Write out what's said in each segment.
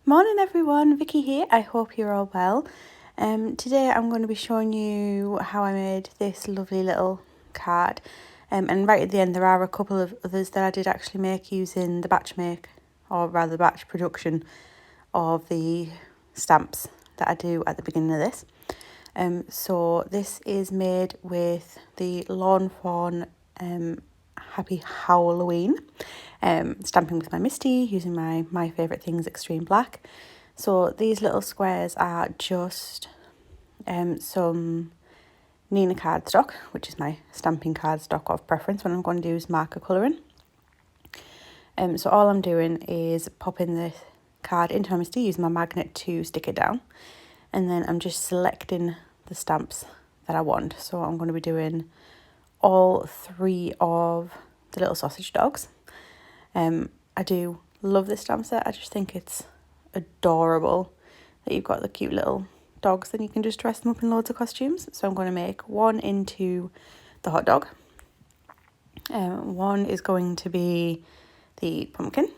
Morning everyone, Vicky here. I hope you're all well. Today I'm going to be showing you how I made this lovely little card. And right at the end there are a couple of others that I did actually make using the batch production of the stamps that I do at the beginning of this. So this is made with the Fawn Happy Howl-O-Ween. Stamping with my Misty using my favourite things Extreme Black. So these little squares are just some Nina cardstock, which is my stamping cardstock of preference when I'm going to use marker colouring. So all I'm doing is popping the card into my Misty using my magnet to stick it down, and then I'm just selecting the stamps that I want. So I'm going to be doing all three of the little sausage dogs. I do love this stamp set. I just think it's adorable that you've got the cute little dogs and you can just dress them up in loads of costumes. So I'm going to make one into the hot dog. One is going to be the pumpkin.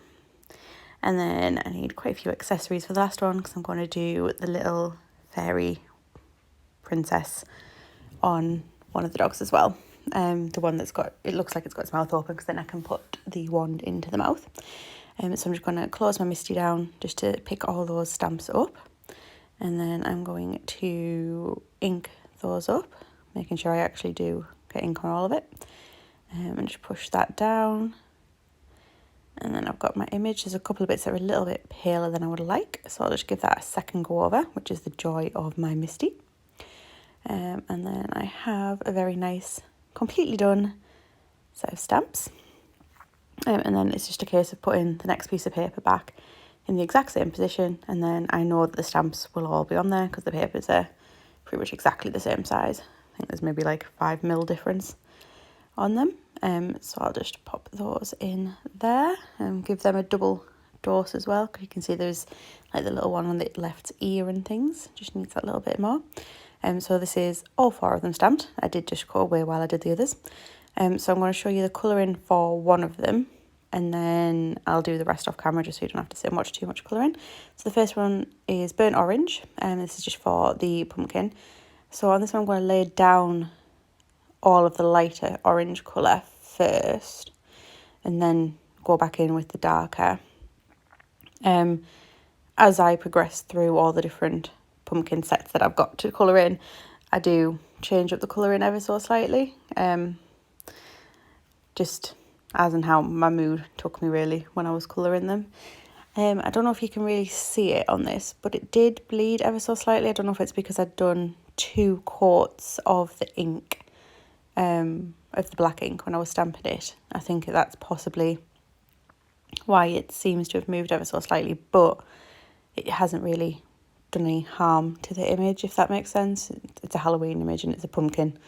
And then I need quite a few accessories for the last one because I'm going to do the little fairy princess on one of the dogs as well. The one that's got, it looks like it's got its mouth open because then I can put the wand into the mouth. So I'm just going to close my Misty down just to pick all those stamps up. And then I'm going to ink those up, making sure I actually do get ink on all of it. And just push that down. And then I've got my image. There's a couple of bits that are a little bit paler than I would like. So I'll just give that a second go over, which is the joy of my Misty. And then I have a very nice, completely done set of stamps. And then it's just a case of putting the next piece of paper back in the exact same position, and then I know that the stamps will all be on there because the papers are pretty much exactly the same size. I think there's maybe like 5mm difference on them. So I'll just pop those in there and give them a double dose as well, because you can see there's like the little one on the left ear and things, just needs that little bit more. So this is all four of them stamped. I did just go away while I did the others. So I'm going to show you the colouring for one of them, and then I'll do the rest off camera just so you don't have to sit and watch too much colouring. So the first one is burnt orange, and this is just for the pumpkin. So on this one I'm going to lay down all of the lighter orange colour first, and then go back in with the darker. As I progress through all the different pumpkin sets that I've got to colour in, I do change up the colouring ever so slightly. Just as and how my mood took me really when I was colouring them. I don't know if you can really see it on this, but it did bleed ever so slightly. I don't know if it's because I'd done 2 coats of the ink, of the black ink when I was stamping it. I think that's possibly why it seems to have moved ever so slightly, but it hasn't really done any harm to the image, if that makes sense. It's a Halloween image and it's a pumpkin,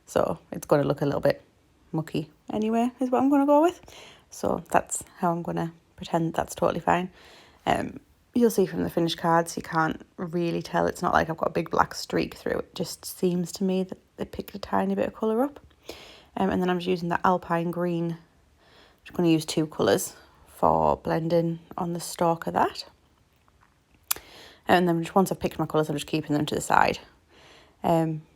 so it's going to look a little bit mucky anyway, is what I'm going to go with. So that's how I'm going to pretend that's totally fine. You'll see from the finished cards, you can't really tell. It's not like I've got a big black streak through. It just seems to me that they picked a tiny bit of colour up. And then I'm just using the Alpine Green. I'm just going to use 2 colours for blending on the stalk of that. And then just once I've picked my colours, I'm just keeping them to the side,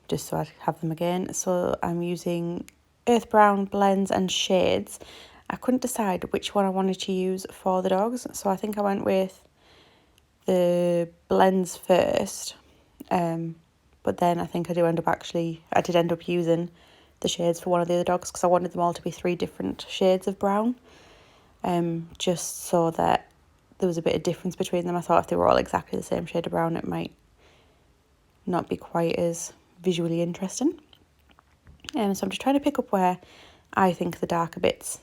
just so I have them again. So I'm using Earth Brown blends and shades. I couldn't decide which one I wanted to use for the dogs, so I think I went with the blends first. But then I think I did end up using the shades for one of the other dogs because I wanted them all to be 3 different shades of brown, just so that there was a bit of difference between them. I thought if they were all exactly the same shade of brown, it might not be quite as visually interesting. So I'm just trying to pick up where I think the darker bits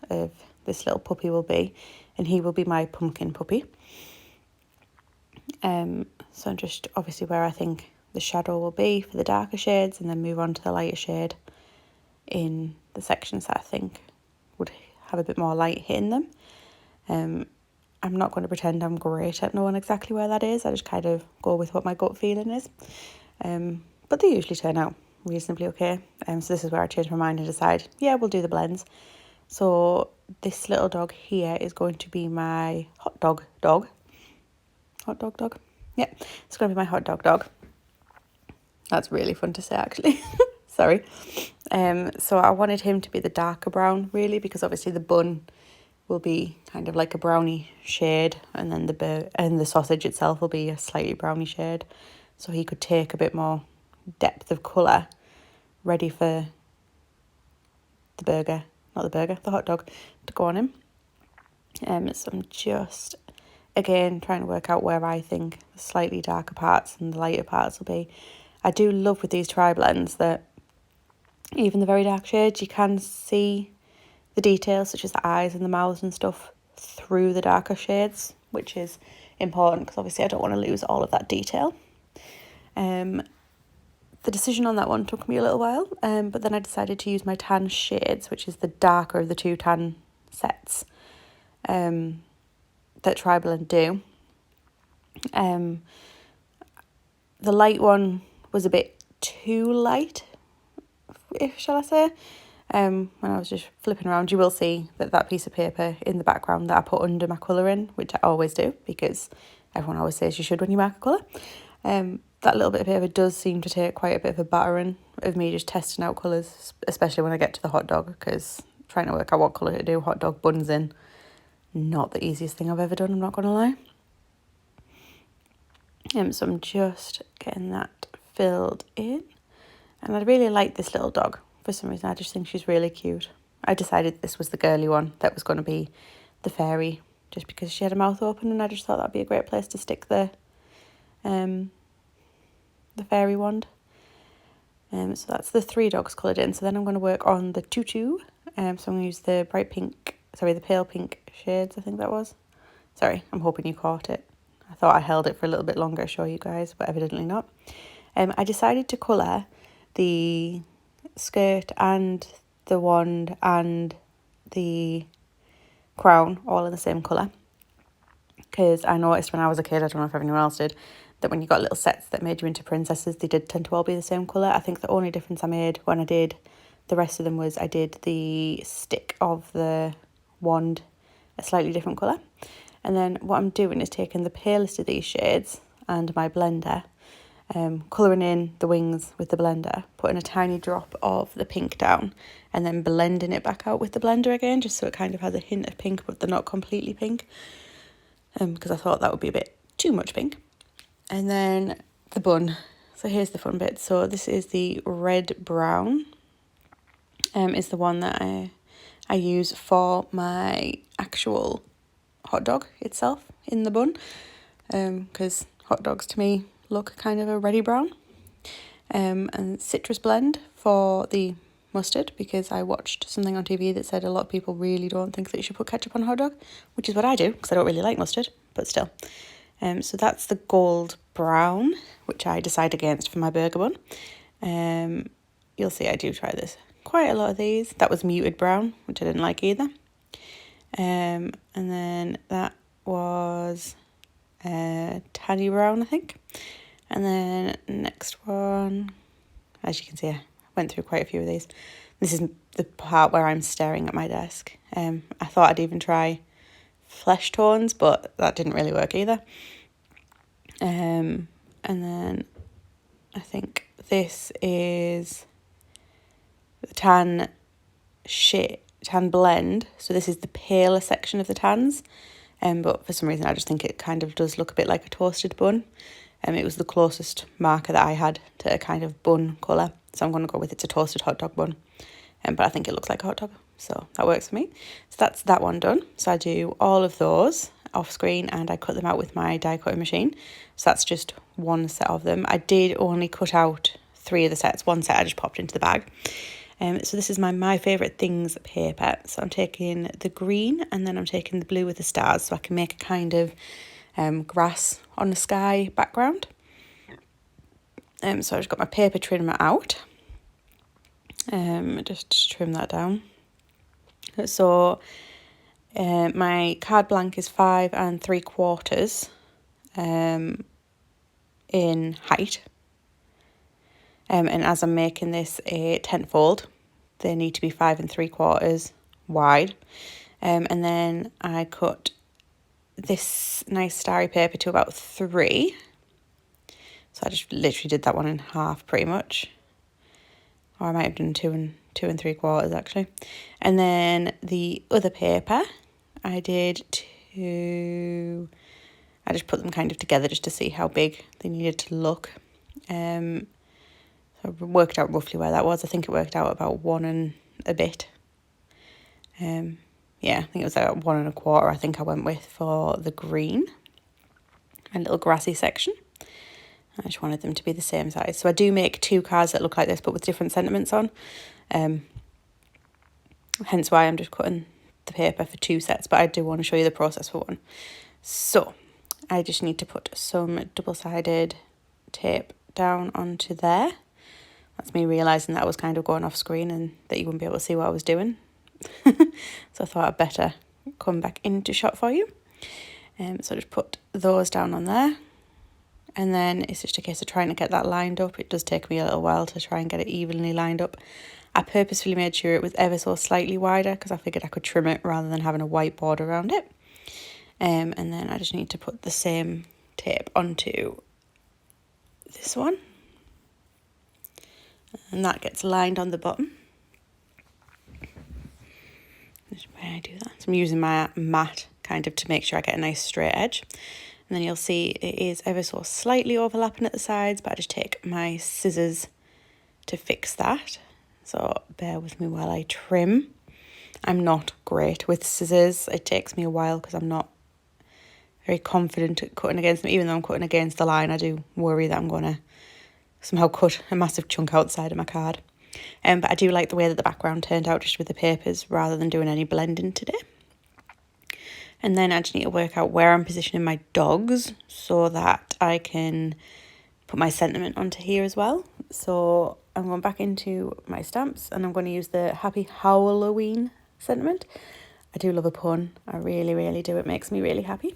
of this little puppy will be, and he will be my pumpkin puppy. So I'm just obviously where I think the shadow will be for the darker shades, and then move on to the lighter shade in the sections that I think would have a bit more light hitting them. I'm not going to pretend I'm great at knowing exactly where that is. I just kind of go with what my gut feeling is. But they usually turn out reasonably okay. So this is where I change my mind and decide, yeah, we'll do the blends. So this little dog here is going to be my hot dog. Hot dog dog. Yeah, it's going to be my hot dog dog. That's really fun to say, actually. Sorry. So I wanted him to be the darker brown, really, because obviously the bun will be kind of like a brownie shade, and then the sausage itself will be a slightly brownie shade. So he could take a bit more depth of colour, ready for the hot dog to go on him. So I'm just, again, trying to work out where I think the slightly darker parts and the lighter parts will be. I do love with these tri-blends that even the very dark shades, you can see the details such as the eyes and the mouths and stuff through the darker shades, which is important because obviously I don't want to lose all of that detail. The decision on that one took me a little while, but then I decided to use my tan shades, which is the darker of the two tan sets that Tri-Blend do. The light one was a bit too light, shall I say. When I was just flipping around, you will see that piece of paper in the background that I put under my colouring, which I always do because everyone always says you should when you mark a colour. That little bit of paper does seem to take quite a bit of a battering of me just testing out colours, especially when I get to the hot dog, because trying to work out what colour to do hot dog buns in, not the easiest thing I've ever done, I'm not going to lie. So I'm just getting that filled in. And I really like this little dog. For some reason, I just think she's really cute. I decided this was the girly one that was going to be the fairy, just because she had a mouth open, and I just thought that'd be a great place to stick the fairy wand. So that's the 3 dogs coloured in. So then I'm going to work on the tutu. So I'm going to use the the pale pink shades, I think that was. Sorry, I'm hoping you caught it. I thought I held it for a little bit longer to show you guys, but evidently not. I decided to colour the skirt and the wand and the crown all in the same colour, because I noticed when I was a kid, I don't know if anyone else did, that when you got little sets that made you into princesses, they did tend to all be the same colour. I think the only difference I made when I did the rest of them was I did the stick of the wand a slightly different colour. And then what I'm doing is taking the palest of these shades and my blender, colouring in the wings with the blender, putting a tiny drop of the pink down, and then blending it back out with the blender again, just so it kind of has a hint of pink, but they're not completely pink, because I thought that would be a bit too much pink. And then the bun. So here's the fun bit. So this is the red brown, is the one that I use for my actual hot dog itself in the bun, because hot dogs to me look kind of a reddy brown. And citrus blend for the mustard, because I watched something on TV that said a lot of people really don't think that you should put ketchup on a hot dog, which is what I do because I don't really like mustard, but still. So that's the gold brown, which I decide against for my burger bun. You'll see I do try this quite a lot of these. That was muted brown, which I didn't like either. And then that was tanny brown, I think. And then next one, as you can see, I went through quite a few of these. This is the part where I'm staring at my desk. I thought I'd even try flesh tones, but that didn't really work either. And then I think this is the tan blend. So this is the paler section of the tans. But for some reason I just think it kind of does look a bit like a toasted bun. It was the closest marker that I had to a kind of bun colour. So I'm going to go with it's a toasted hot dog bun. But I think it looks like a hot dog. So that works for me. So that's that one done. So I do all of those off screen and I cut them out with my die cutting machine. So that's just one set of them. I did only cut out 3 of the sets. One set I just popped into the bag. So this is my favourite things paper. So I'm taking the green and then I'm taking the blue with the stars, so I can make a kind of grass on the sky background. So I've just got my paper trimmer out. Just to trim that down. So my card blank is 5 3/4 in height. And as I'm making this a tent fold, they need to be 5 3/4 wide. And then I cut this nice starry paper to about 3. So I just literally did that one in half pretty much. Or I might have done 2 3/4 actually. And then the other paper, I just put them kind of together just to see how big they needed to look. So I worked out roughly where that was. I think it worked out about 1 and a bit. Yeah, I think it was about 1 1/4 I think I went with for the green. My little grassy section. I just wanted them to be the same size. So I do make 2 cards that look like this, but with different sentiments on. Hence why I'm just cutting the paper for 2 sets, but I do want to show you the process for one. So I just need to put some double-sided tape down onto there. That's me realising that I was kind of going off screen and that you wouldn't be able to see what I was doing. So I thought I'd better come back into shot for you. So just put those down on there. And then it's just a case of trying to get that lined up. It does take me a little while to try and get it evenly lined up. I purposefully made sure it was ever so slightly wider because I figured I could trim it rather than having a white border around it. And then I just need to put the same tape onto this one. And that gets lined on the bottom. Just where I do that. So I'm using my mat kind of to make sure I get a nice straight edge. And then you'll see it is ever so slightly overlapping at the sides, but I just take my scissors to fix that. So bear with me while I trim. I'm not great with scissors. It takes me a while because I'm not very confident at cutting against them. Even though I'm cutting against the line, I do worry that I'm going to somehow cut a massive chunk outside of my card. But I do like the way that the background turned out just with the papers rather than doing any blending today. And then I just need to work out where I'm positioning my dogs so that I can put my sentiment onto here as well. So I'm going back into my stamps and I'm going to use the Happy Howl-O-Ween sentiment. I do love a pun. I really, really do. It makes me really happy.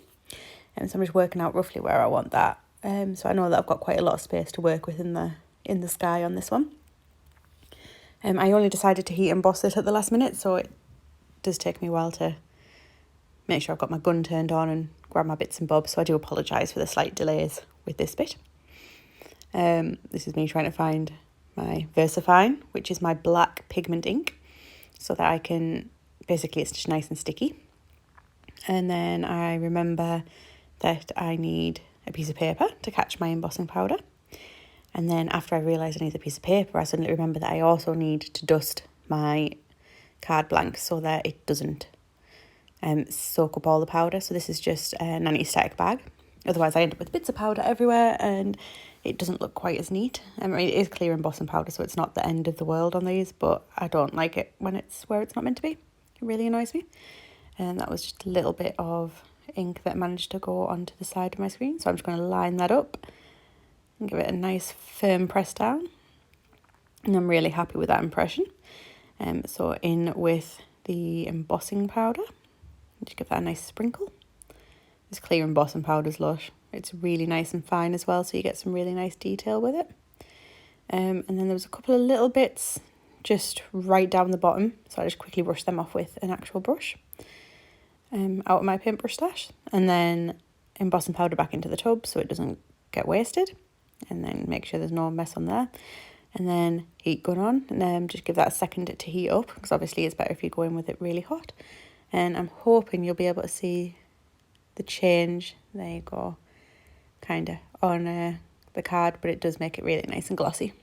And so I'm just working out roughly where I want that. So I know that I've got quite a lot of space to work with in the sky on this one. I only decided to heat emboss it at the last minute, so it does take me a while to make sure I've got my gun turned on and grab my bits and bobs, so I do apologise for the slight delays with this bit. This is me trying to find my VersaFine, which is my black pigment ink, so that I can, basically it's just nice and sticky. And then I remember that I need a piece of paper to catch my embossing powder. And then after I realised I need a piece of paper, I suddenly remember that I also need to dust my card blank so that it doesn't soak up all the powder. So this is just an anti-static bag. Otherwise I end up with bits of powder everywhere and it doesn't look quite as neat. I mean, it is clear embossing powder, so it's not the end of the world on these, but I don't like it when it's where it's not meant to be. It really annoys me. And that was just a little bit of ink that managed to go onto the side of my screen. So I'm just going to line that up and give it a nice firm press down. And I'm really happy with that impression. So in with the embossing powder. Just give that a nice sprinkle. This clear embossing powder is lush. It's really nice and fine as well, so you get some really nice detail with it. And then there was a couple of little bits just right down the bottom, so I just quickly brushed them off with an actual brush out of my paintbrush stash. And then embossing powder back into the tub so it doesn't get wasted. And then make sure there's no mess on there. And then heat gun on, and then just give that a second to heat up, because obviously it's better if you go in with it really hot. And I'm hoping you'll be able to see the change, there you go, kind of on the card, but it does make it really nice and glossy.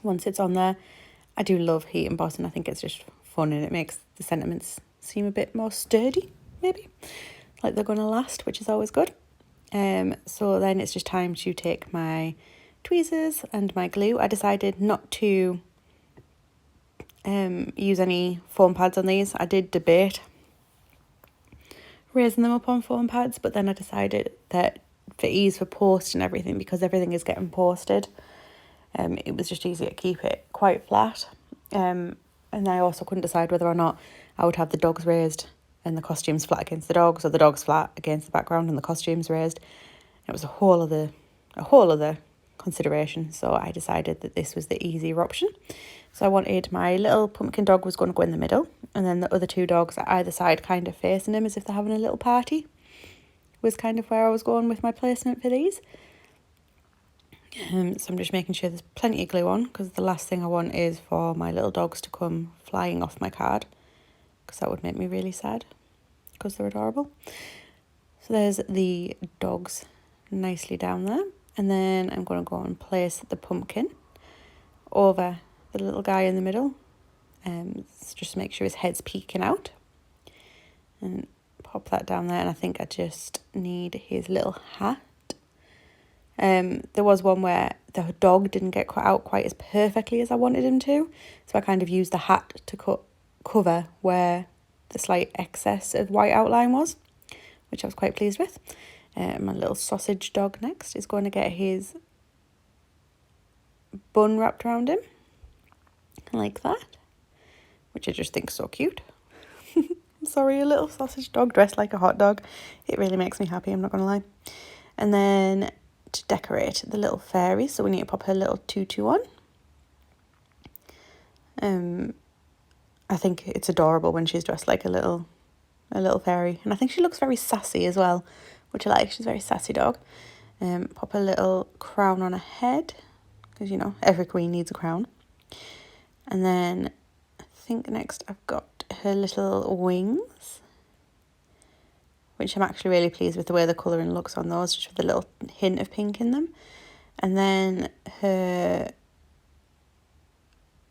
Once it's on there, I do love heat embossing. I think it's just fun and it makes the sentiments seem a bit more sturdy, maybe, like they're going to last, which is always good. So then it's just time to take my tweezers and my glue. I decided not to use any foam pads on these. I did debate raising them up on foam pads, but then I decided that for ease for post and everything, because everything is getting posted, it was just easier to keep it quite flat. And I also couldn't decide whether or not I would have the dogs raised and the costumes flat against the dogs, or the dogs flat against the background and the costumes raised. It was a whole other consideration, so I decided that this was the easier option. So I wanted my little pumpkin dog was going to go in the middle, and then the other 2 dogs at either side kind of facing him as if they're having a little party. was kind of where I was going with my placement for these. So I'm just making sure there's plenty of glue on, because the last thing I want is for my little dogs to come flying off my card, because that would make me really sad, because they're adorable. So there's the dogs nicely down there, and then I'm going to go and place the pumpkin over the little guy in the middle, just make sure his head's peeking out, and pop that down there. And I think I just need his little hat. There was one where the dog didn't get cut out quite as perfectly as I wanted him to, so I kind of used the hat to cover where the slight excess of white outline was, which I was quite pleased with. My little sausage dog next is going to get his bun wrapped around him, like that, which I just think is so cute. I'm sorry, a little sausage dog dressed like a hot dog. It really makes me happy, I'm not going to lie. And then to decorate the little fairy, so we need to pop her little tutu on. I think it's adorable when she's dressed like a little fairy, and I think she looks very sassy as well, which I like. She's a very sassy dog. Pop a little crown on her head, because, you know, every queen needs a crown. And then I think next I've got her little wings, which I'm actually really pleased with the way the colouring looks on those, just with a little hint of pink in them. And then her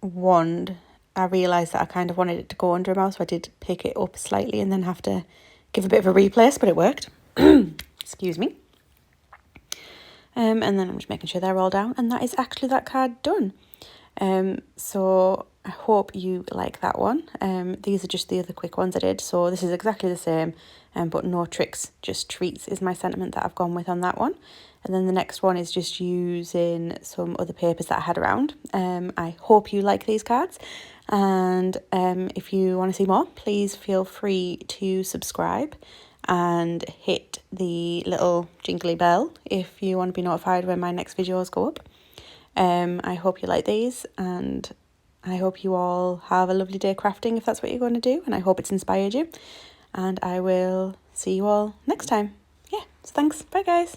wand, I realised that I kind of wanted it to go under her mouth, so I did pick it up slightly and then have to give a bit of a replace, but it worked. Excuse me. And then I'm just making sure they're all down, and that is actually that card done. So I hope you like that one. These are just the other quick ones I did, so this is exactly the same, but no tricks, just treats is my sentiment that I've gone with on that one. And then the next one is just using some other papers that I had around. I hope you like these cards, and if you want to see more, please feel free to subscribe and hit the little jingly bell if you want to be notified when my next videos go up. I hope you like these, and I hope you all have a lovely day crafting if that's what you're going to do, and I hope it's inspired you, and I will see you all next time. Yeah, so thanks. Bye guys.